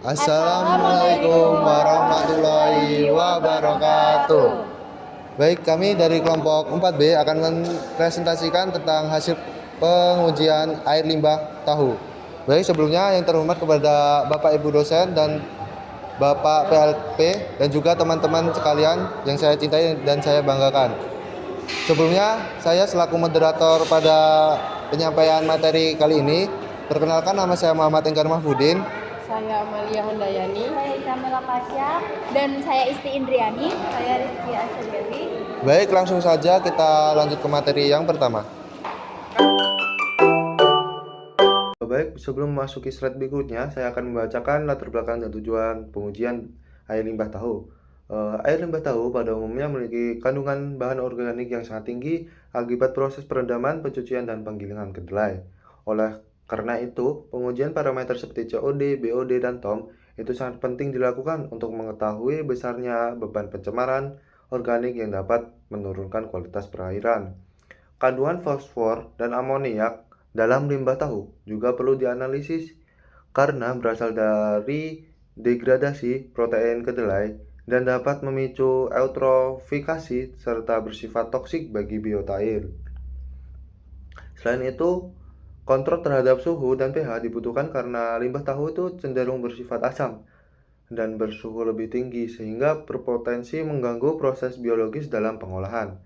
Assalamualaikum warahmatullahi wabarakatuh. Baik, kami dari kelompok 4B akan mempresentasikan tentang hasil pengujian air limbah tahu. Baik, sebelumnya yang terhormat kepada Bapak Ibu dosen dan Bapak PLP dan juga teman-teman sekalian yang saya cintai dan saya banggakan. Sebelumnya, saya selaku moderator pada penyampaian materi kali ini, perkenalkan nama saya Muhammad Enggar Mahfudin. Saya Amalia Handayani. Saya Kamila Pasya. Dan saya Isti Indriani. Saya Rizky Asyadewi. Baik, langsung saja kita lanjut ke materi yang pertama. Baik, sebelum memasuki slide berikutnya, saya akan membacakan latar belakang dan tujuan pengujian air limbah tahu. Air limbah tahu pada umumnya memiliki kandungan bahan organik yang sangat tinggi akibat proses perendaman, pencucian, dan penggilingan kedelai. Oleh karena itu, pengujian parameter seperti COD, BOD, dan TOM itu sangat penting dilakukan untuk mengetahui besarnya beban pencemaran organik yang dapat menurunkan kualitas perairan. Kandungan fosfor dan amoniak dalam limbah tahu juga perlu dianalisis karena berasal dari degradasi protein kedelai dan dapat memicu eutrofikasi serta bersifat toksik bagi biota air. Selain itu, kontrol terhadap suhu dan pH dibutuhkan karena limbah tahu itu cenderung bersifat asam dan bersuhu lebih tinggi sehingga berpotensi mengganggu proses biologis dalam pengolahan.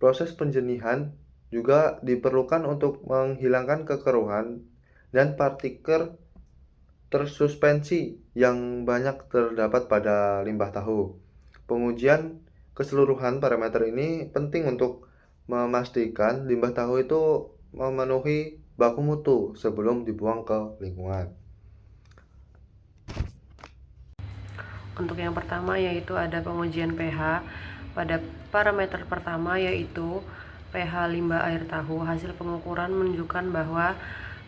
Proses penjernihan juga diperlukan untuk menghilangkan kekeruhan dan partikel tersuspensi yang banyak terdapat pada limbah tahu. Pengujian keseluruhan parameter ini penting untuk memastikan limbah tahu itu memenuhi baku mutu sebelum dibuang ke lingkungan. Untuk yang pertama yaitu ada pengujian pH. Pada parameter pertama yaitu pH limbah air tahu, hasil pengukuran menunjukkan bahwa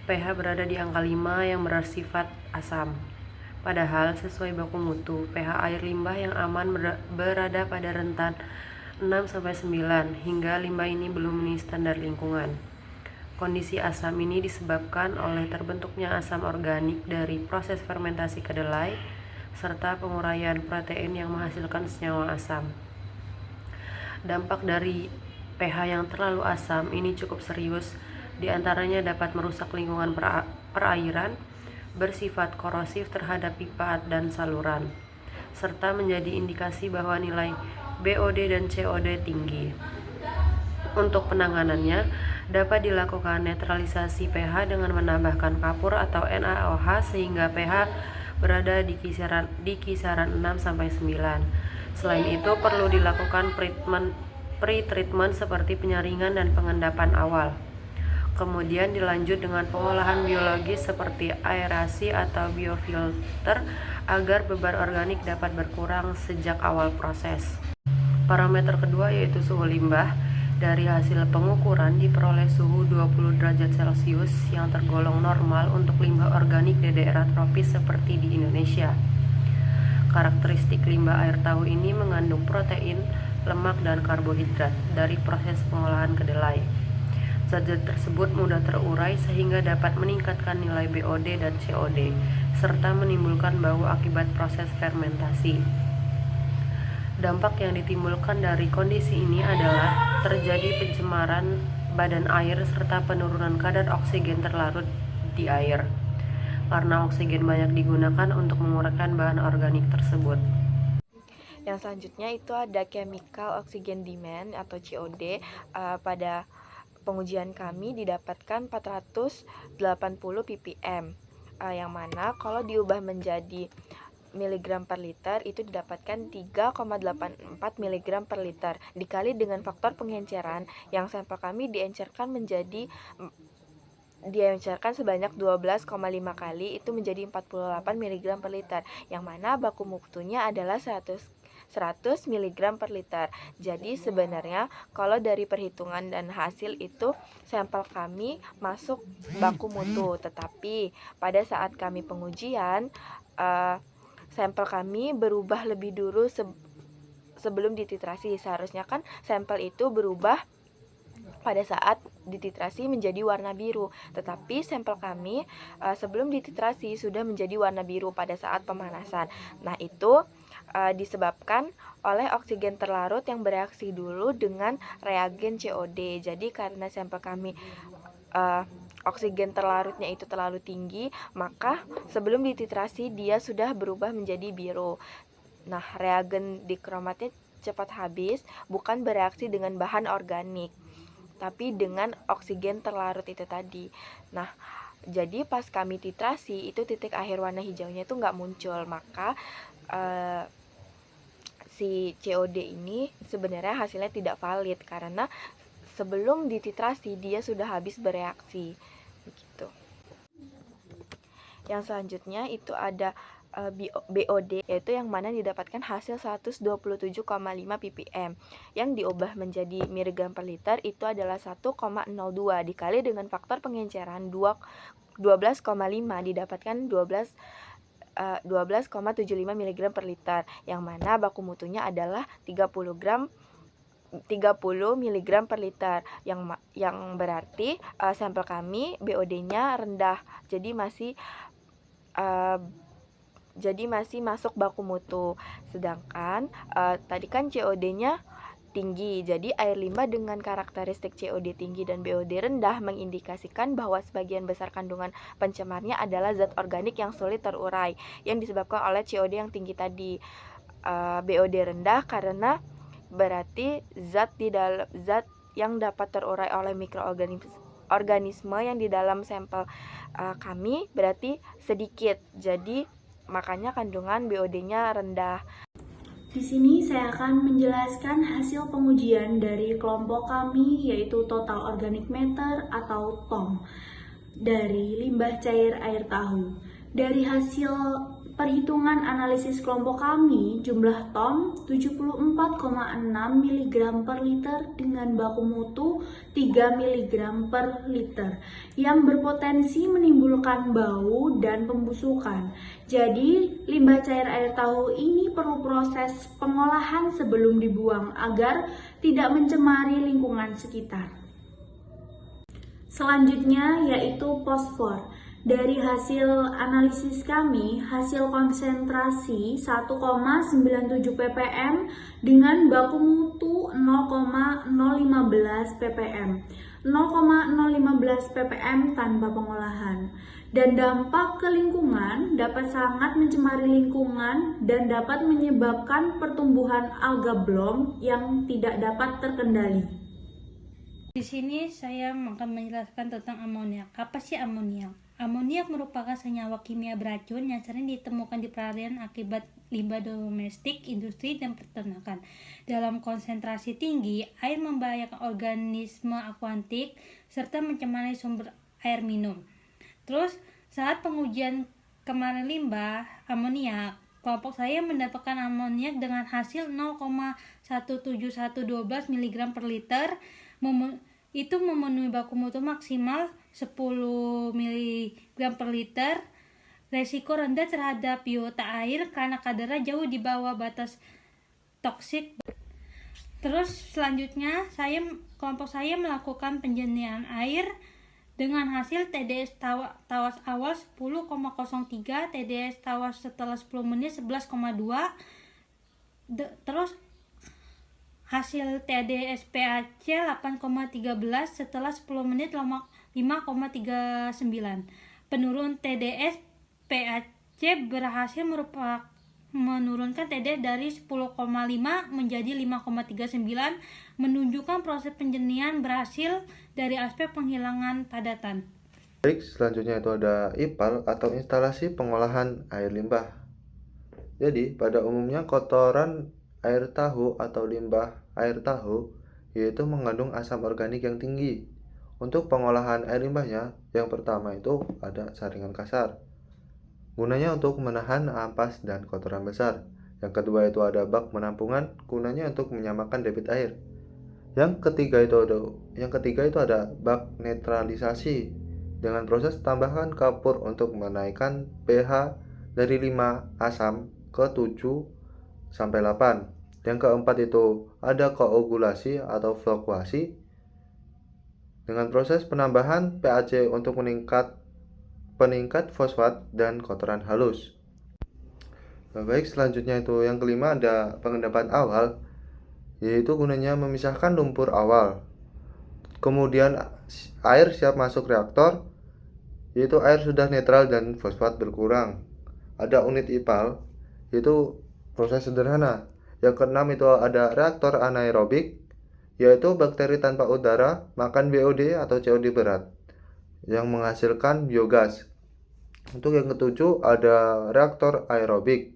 pH berada di angka 5 yang bersifat asam. Padahal sesuai baku mutu, pH air limbah yang aman berada pada rentan 6-9 hingga 5 ini belum memenuhi standar lingkungan. Kondisi asam ini disebabkan oleh terbentuknya asam organik dari proses fermentasi kedelai serta penguraian protein yang menghasilkan senyawa asam. Dampak dari pH yang terlalu asam ini cukup serius, diantaranya dapat merusak lingkungan perairan, bersifat korosif terhadap pipa dan saluran, serta menjadi indikasi bahwa nilai BOD dan COD tinggi. Untuk penanganannya, dapat dilakukan netralisasi pH dengan menambahkan kapur atau NaOH sehingga pH berada di kisaran 6-9. Selain itu, perlu dilakukan pre-treatment seperti penyaringan dan pengendapan awal. Kemudian dilanjut dengan pengolahan biologis seperti aerasi atau biofilter agar beban organik dapat berkurang sejak awal proses. Parameter kedua yaitu suhu limbah. Dari hasil pengukuran diperoleh suhu 20 derajat Celcius yang tergolong normal untuk limbah organik di daerah tropis seperti di Indonesia. Karakteristik limbah air tahu ini mengandung protein, lemak, dan karbohidrat dari proses pengolahan kedelai. Zat-zat tersebut mudah terurai sehingga dapat meningkatkan nilai BOD dan COD, serta menimbulkan bau akibat proses fermentasi. Dampak yang ditimbulkan dari kondisi ini adalah terjadi pencemaran badan air serta penurunan kadar oksigen terlarut di air, karena oksigen banyak digunakan untuk menguraikan bahan organik tersebut. Yang selanjutnya itu ada chemical oxygen demand atau COD. Pada pengujian kami didapatkan 480 ppm, yang mana kalau diubah menjadi miligram per liter itu didapatkan 3,84 mg per liter dikali dengan faktor pengenceran yang sampel kami diencerkan sebanyak 12,5 kali, itu menjadi 48 mg per liter, yang mana baku mutunya adalah 100 mg per liter. Jadi sebenarnya kalau dari perhitungan dan hasil itu sampel kami masuk baku mutu, tetapi pada saat kami pengujian sampel kami berubah lebih dulu sebelum dititrasi. Seharusnya kan sampel itu berubah pada saat dititrasi menjadi warna biru. Tetapi sampel kami sebelum dititrasi sudah menjadi warna biru pada saat pemanasan. Nah, itu disebabkan oleh oksigen terlarut yang bereaksi dulu dengan reagen COD. Jadi karena sampel kami oksigen terlarutnya itu terlalu tinggi, maka sebelum dititrasi dia sudah berubah menjadi biru. Nah, reagen dikromatnya cepat habis, bukan bereaksi dengan bahan organik, tapi dengan oksigen terlarut itu tadi. Nah, jadi pas kami titrasi itu titik akhir warna hijaunya itu nggak muncul, maka si COD ini sebenarnya hasilnya tidak valid karena sebelum dititrasi dia sudah habis bereaksi begitu. Yang selanjutnya itu ada BOD, yaitu yang mana didapatkan hasil 127,5 ppm yang diubah menjadi miligram per liter itu adalah 1,02 dikali dengan faktor pengenceran 12,5 didapatkan 12,75 mg per liter, yang mana baku mutunya adalah 30 mg per liter, yang berarti sampel kami BOD-nya rendah, jadi masih masuk baku mutu. Sedangkan tadi kan COD-nya tinggi, jadi air limbah dengan karakteristik COD tinggi dan BOD rendah mengindikasikan bahwa sebagian besar kandungan pencemarnya adalah zat organik yang sulit terurai yang disebabkan oleh COD yang tinggi tadi. BOD rendah karena berarti zat yang dapat terurai oleh mikroorganisme yang di dalam sampel kami berarti sedikit, jadi makanya kandungan BOD-nya rendah. Di sini saya akan menjelaskan hasil pengujian dari kelompok kami, yaitu Total Organic Matter atau TOM dari limbah cair air tahu. Dari hasil perhitungan analisis kelompok kami, jumlah TOM 74,6 mg per liter dengan baku mutu 3 mg per liter yang berpotensi menimbulkan bau dan pembusukan. Jadi, limbah cair air tahu ini perlu proses pengolahan sebelum dibuang agar tidak mencemari lingkungan sekitar. Selanjutnya yaitu fosfor. Dari hasil analisis kami, hasil konsentrasi 1,97 ppm dengan baku mutu 0,015 ppm, 0,015 ppm tanpa pengolahan. Dan dampak ke lingkungan dapat sangat mencemari lingkungan dan dapat menyebabkan pertumbuhan alga blom yang tidak dapat terkendali. Di sini saya akan menjelaskan tentang amoniak. Apa sih amoniak? Amoniak merupakan senyawa kimia beracun yang sering ditemukan di perairan akibat limbah domestik, industri, dan peternakan. Dalam konsentrasi tinggi, air membahayakan organisme akuatik serta mencemari sumber air minum. Terus, saat pengujian kemarin limbah amoniak, kelompok saya mendapatkan amoniak dengan hasil 0,17112 mg per liter, itu memenuhi baku mutu maksimal 10 mg per liter. Resiko rendah terhadap biota air karena kadarnya jauh di bawah batas toksik. Terus selanjutnya kelompok saya melakukan penjernihan air dengan hasil TDS tawas awal 10,03, TDS tawas setelah 10 menit 11,2. Terus hasil TDS PAC 8,13 setelah 10 menit 5,39. Penurun TDS PAC berhasil menurunkan TDS dari 10,5 menjadi 5,39, menunjukkan proses penjernihan berhasil dari aspek penghilangan padatan. Baik, selanjutnya itu ada IPAL atau instalasi pengolahan air limbah. Jadi, pada umumnya kotoran air tahu atau limbah air tahu yaitu mengandung asam organik yang tinggi. Untuk pengolahan air limbahnya, yang pertama itu ada saringan kasar. Gunanya untuk menahan ampas dan kotoran besar. Yang kedua itu ada bak penampungan, gunanya untuk menyamakan debit air. Yang ketiga itu ada bak netralisasi dengan proses tambahkan kapur untuk menaikkan pH dari 5 asam ke 7 sampai 8. Yang keempat itu ada koagulasi atau flokkuasi. dengan proses penambahan PaC untuk peningkat fosfat dan kotoran halus. Baik, selanjutnya itu yang kelima ada pengendapan awal, yaitu gunanya memisahkan lumpur awal. Kemudian air siap masuk reaktor, yaitu air sudah netral dan fosfat berkurang. Ada unit IPAL, yaitu proses sederhana. Yang keenam itu ada reaktor anaerobik, yaitu bakteri tanpa udara makan BOD atau COD berat yang menghasilkan biogas. Untuk yang ketujuh ada reaktor aerobik.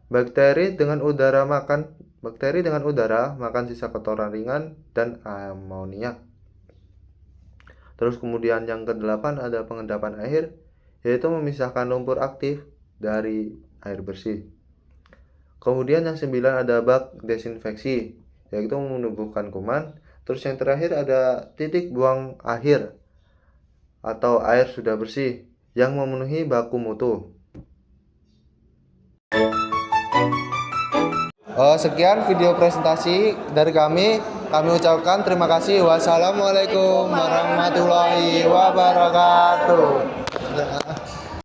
Bakteri dengan udara makan sisa kotoran ringan dan amoniak. Terus kemudian yang kedelapan ada pengendapan air, yaitu memisahkan lumpur aktif dari air bersih. Kemudian yang 9 ada bak desinfeksi, yaitu menumbuhkan kuman. Terus yang terakhir ada titik buang akhir atau air sudah bersih yang memenuhi baku mutu. Sekian video presentasi dari kami. Kami ucapkan terima kasih. Wassalamualaikum warahmatullahi wabarakatuh.